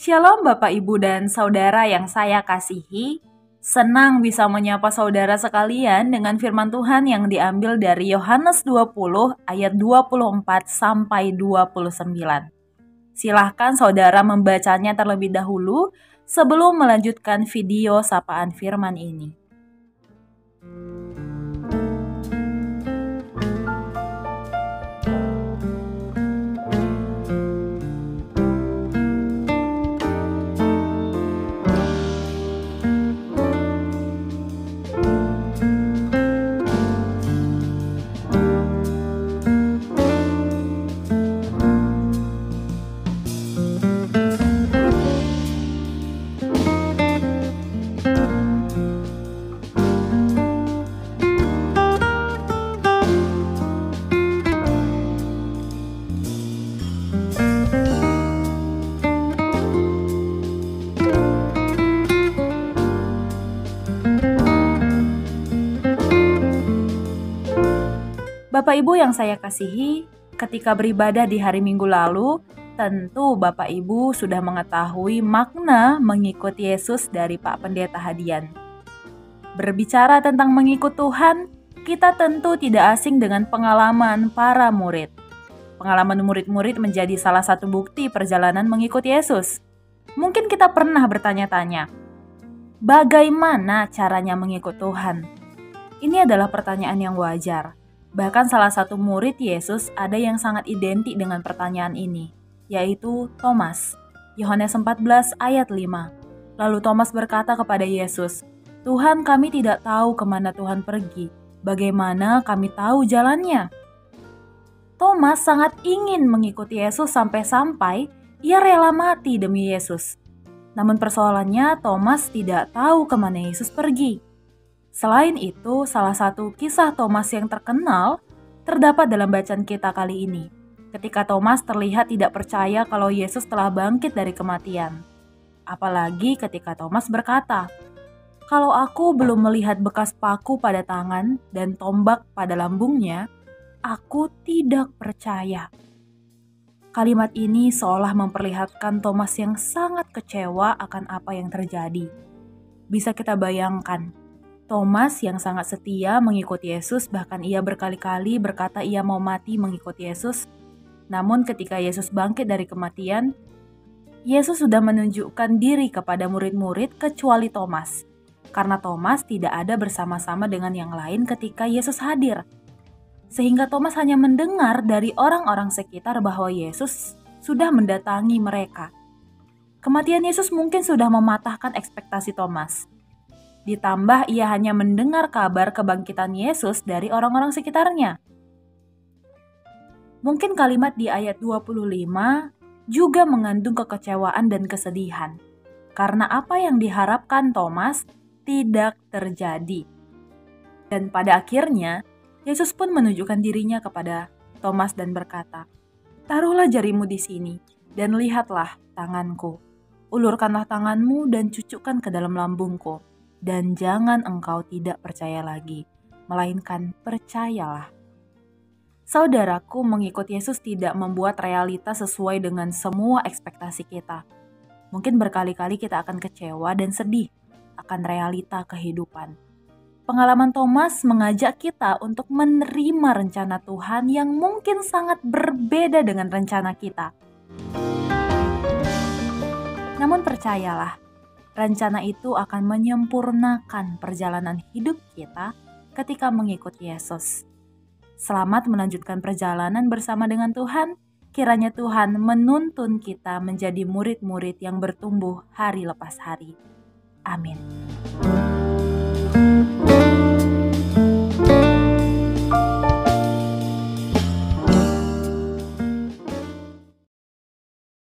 Shalom Bapak Ibu dan Saudara yang saya kasihi. Senang bisa menyapa saudara sekalian dengan firman Tuhan yang diambil dari Yohanes 20 ayat 24 sampai 29. Silahkan saudara membacanya terlebih dahulu sebelum melanjutkan video sapaan firman ini. Bapak Ibu yang saya kasihi, ketika beribadah di hari Minggu lalu, tentu Bapak Ibu sudah mengetahui makna mengikut Yesus dari Pak Pendeta Hadian. Berbicara tentang mengikut Tuhan, kita tentu tidak asing dengan pengalaman para murid. Pengalaman murid-murid menjadi salah satu bukti perjalanan mengikut Yesus. Mungkin kita pernah bertanya-tanya, bagaimana caranya mengikut Tuhan? Ini adalah pertanyaan yang wajar. Bahkan salah satu murid Yesus ada yang sangat identik dengan pertanyaan ini, yaitu Thomas. Yohanes 14 ayat 5. Lalu Thomas berkata kepada Yesus, "Tuhan, kami tidak tahu kemana Tuhan pergi. Bagaimana kami tahu jalannya?" Thomas sangat ingin mengikuti Yesus sampai-sampai ia rela mati demi Yesus. Namun persoalannya Thomas tidak tahu kemana Yesus pergi. Selain itu, salah satu kisah Thomas yang terkenal terdapat dalam bacaan kita kali ini. Ketika Thomas terlihat tidak percaya kalau Yesus telah bangkit dari kematian. Apalagi ketika Thomas berkata, "Kalau aku belum melihat bekas paku pada tangan dan tombak pada lambungnya, aku tidak percaya." Kalimat ini seolah memperlihatkan Thomas yang sangat kecewa akan apa yang terjadi. Bisa kita bayangkan, Thomas yang sangat setia mengikuti Yesus, bahkan ia berkali-kali berkata ia mau mati mengikuti Yesus. Namun ketika Yesus bangkit dari kematian, Yesus sudah menunjukkan diri kepada murid-murid kecuali Thomas. Karena Thomas tidak ada bersama-sama dengan yang lain ketika Yesus hadir. Sehingga Thomas hanya mendengar dari orang-orang sekitar bahwa Yesus sudah mendatangi mereka. Kematian Yesus mungkin sudah mematahkan ekspektasi Thomas. Ditambah ia hanya mendengar kabar kebangkitan Yesus dari orang-orang sekitarnya. Mungkin kalimat di ayat 25 juga mengandung kekecewaan dan kesedihan. Karena apa yang diharapkan Thomas tidak terjadi. Dan pada akhirnya, Yesus pun menunjukkan dirinya kepada Thomas dan berkata, "Taruhlah jarimu di sini dan lihatlah tanganku. Ulurkanlah tanganmu dan cucukkan ke dalam lambungku. Dan jangan engkau tidak percaya lagi, melainkan percayalah." Saudaraku, mengikut Yesus tidak membuat realita sesuai dengan semua ekspektasi kita. Mungkin berkali-kali kita akan kecewa dan sedih akan realita kehidupan. Pengalaman Thomas mengajak kita untuk menerima rencana Tuhan yang mungkin sangat berbeda dengan rencana kita. Namun percayalah, rencana itu akan menyempurnakan perjalanan hidup kita ketika mengikut Yesus. Selamat melanjutkan perjalanan bersama dengan Tuhan. Kiranya Tuhan menuntun kita menjadi murid-murid yang bertumbuh hari lepas hari. Amin.